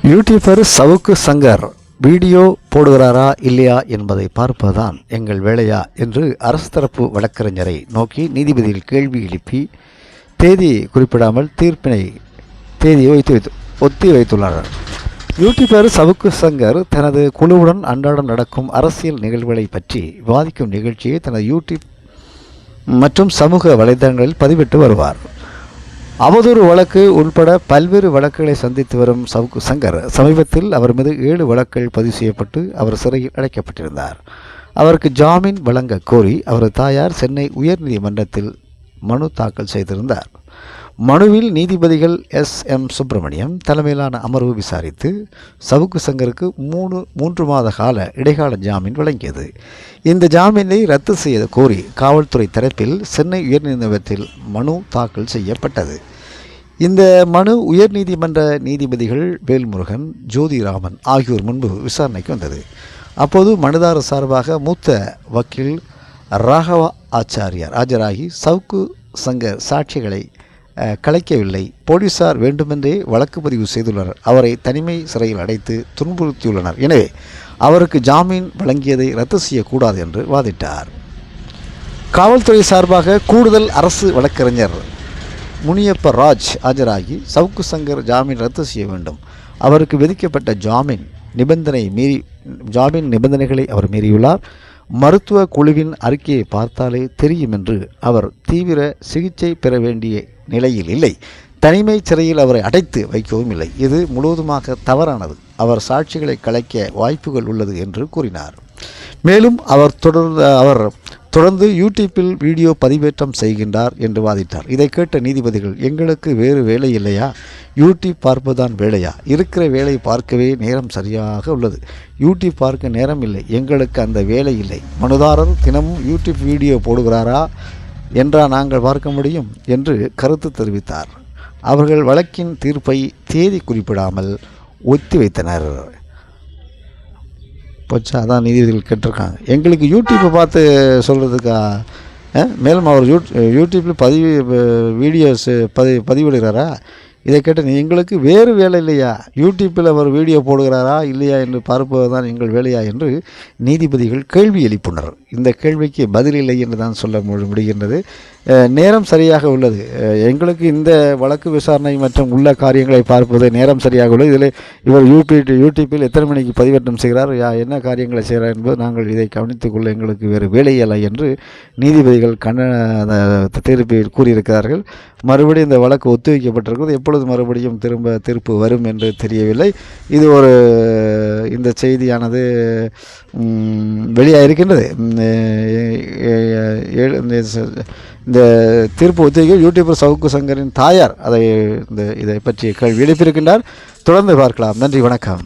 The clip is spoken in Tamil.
யூடியூபர் சவுக்கு சங்கர் வீடியோ போடுகிறாரா இல்லையா என்பதை பார்ப்பதுதான் எங்கள் வேலையா என்று அரசு தரப்பு வழக்கறிஞரை நோக்கி நீதிபதியில் கேள்வி எழுப்பி தேதி குறிப்பிடாமல் தீர்ப்பினை தேதியை ஒத்தி வைத்துள்ளார். யூடியூபர் சவுக்கு சங்கர் தனது குழுவுடன் அன்றாடம் நடக்கும் அரசியல் நிகழ்வுகளை பற்றி விவாதிக்கும் நிகழ்ச்சியை தனது யூடியூப் மற்றும் சமூக வலைதளங்களில் பதிவிட்டு வருவார். அவதூறு வழக்கு உள்பட பல்வேறு வழக்குகளை சந்தித்து வரும் சவுக்கு சங்கர் சமீபத்தில் அவர் மீது 7 வழக்குகள் பதிவு செய்யப்பட்டு அவர் சிறையில் அடைக்கப்பட்டிருந்தார். அவருக்கு ஜாமீன் வழங்க கோரி அவரது தாயார் சென்னை உயர்நீதிமன்றத்தில் மனு தாக்கல் செய்திருந்தார். மனுவில் நீதிபதிகள் SM சுப்பிரமணியம் தலைமையிலான அமர்வு விசாரித்து சவுக்கு சங்கருக்கு 3 மாத கால இடைக்கால ஜாமீன் வழங்கியது. இந்த ஜாமீனை ரத்து செய்ய கோரி காவல்துறை தரப்பில் சென்னை உயர்நீதிமன்றத்தில் மனு தாக்கல் செய்யப்பட்டது. இந்த மனு உயர்நீதிமன்ற நீதிபதிகள் வேல்முருகன், ஜோதிராமன் ஆகியோர் முன்பு விசாரணைக்கு வந்தது. அப்போது மனுதாரர் சார்பாக மூத்த வக்கீல் ராகவ ஆச்சாரியார் ஆஜராகி சவுக்கு சங்கர் சாட்சிகளை கலைக்கவில்லை, போலீசார் வேண்டுமென்றே வழக்கு பதிவு செய்துள்ளனர், அவரை தனிமை சிறையில் அடைத்து துன்புறுத்தியுள்ளனர், எனவே அவருக்கு ஜாமீன் வழங்கியதை ரத்து செய்யக்கூடாது என்று வாதிட்டார். காவல்துறை சார்பாக கூடுதல் அரசு வழக்கறிஞர் முனியப்ப ராஜ் ஆஜராகி சவுக்கு சங்கர் ஜாமீன் ரத்து செய்ய வேண்டும், அவருக்கு விதிக்கப்பட்ட ஜாமீன் நிபந்தனைகளை அவர் மீறியுள்ளார், மருத்துவ குழுவின் அறிக்கையை பார்த்தாலே தெரியும் என்று அவர் தீவிர சிகிச்சை பெற வேண்டிய நிலையில் இல்லை, தனிமை சிறையில் அவரை அடைத்து வைக்கவும் இல்லை, இது முழுவதுமாக தவறானது, அவர் சாட்சிகளை கலைக்க வாய்ப்புகள் உள்ளது என்று கூறினார். மேலும் அவர் தொடர்ந்து யூடியூப்பில் வீடியோ பதிவேற்றம் செய்கின்றார் என்று வாதிட்டார். இதை கேட்ட நீதிபதிகள், எங்களுக்கு வேறு வேலை இல்லையா, யூடியூப் பார்ப்பதுதான் வேலையா, இருக்கிற வேலை பார்க்கவே நேரம் சரியாக உள்ளது, யூடியூப் பார்க்க நேரம் இல்லை, எங்களுக்கு அந்த வேலை இல்லை, மனுதாரர் தினமும் யூடியூப் வீடியோ போடுகிறாரா என்றா நாங்கள் பார்க்க முடியும் என்று கருத்து தெரிவித்தார். அவர்கள் வழக்கின் தீர்ப்பை தேதி குறிப்பிடாமல் ஒத்தி வைத்தனர். போச்சா, அதான் நீதிபதிகள் கேட்டிருக்காங்க. எங்களுக்கு யூடியூப்பை பார்த்து சொல்கிறதுக்கா? மேலும் அவர் யூடியூப்பில் வீடியோஸ் பதிவிடுகிறாரா? இதை கேட்ட எங்களுக்கு வேறு வேலை இல்லையா, யூடியூப்பில் அவர் வீடியோ போடுகிறாரா இல்லையா என்று பார்ப்பதுதான் எங்கள் வேலையா என்று நீதிபதிகள் கேள்வி எழுப்பினர். இந்த கேள்விக்கு பதில் இல்லை என்று தான் சொல்ல முடிகின்றது. நேரம் சரியாக உள்ளது, எங்களுக்கு இந்த வழக்கு விசாரணை மற்றும் உள்ள காரியங்களை பார்ப்பது நேரம் சரியாக உள்ளது, இதில் இவர் யூடியூப்பில் எத்தனை மணிக்கு பதிவேற்றம் செய்கிறார், என்ன காரியங்களை செய்கிறார் என்பது நாங்கள் இதை கவனித்துக்கொள்ள எங்களுக்கு வேறு வேலை இல்லை என்று நீதிபதிகள் தீர்ப்பில் கூறியிருக்கிறார்கள். மறுபடியும் இந்த வழக்கு ஒத்திவைக்கப்பட்டிருக்கிறது. எப்பொழுது மறுபடியும் தீர்ப்பு வரும் என்று தெரியவில்லை. இது இந்த செய்தியானது வெளியாக இருக்கின்றது. இந்த தீர்ப்பு ஒத்திகை யூடியூபர் சவுக்கு சங்கரின் தாயார் இதை பற்றி கேள்வி எழுப்பியிருக்கின்றார். தொடர்ந்து பார்க்கலாம். நன்றி, வணக்கம்.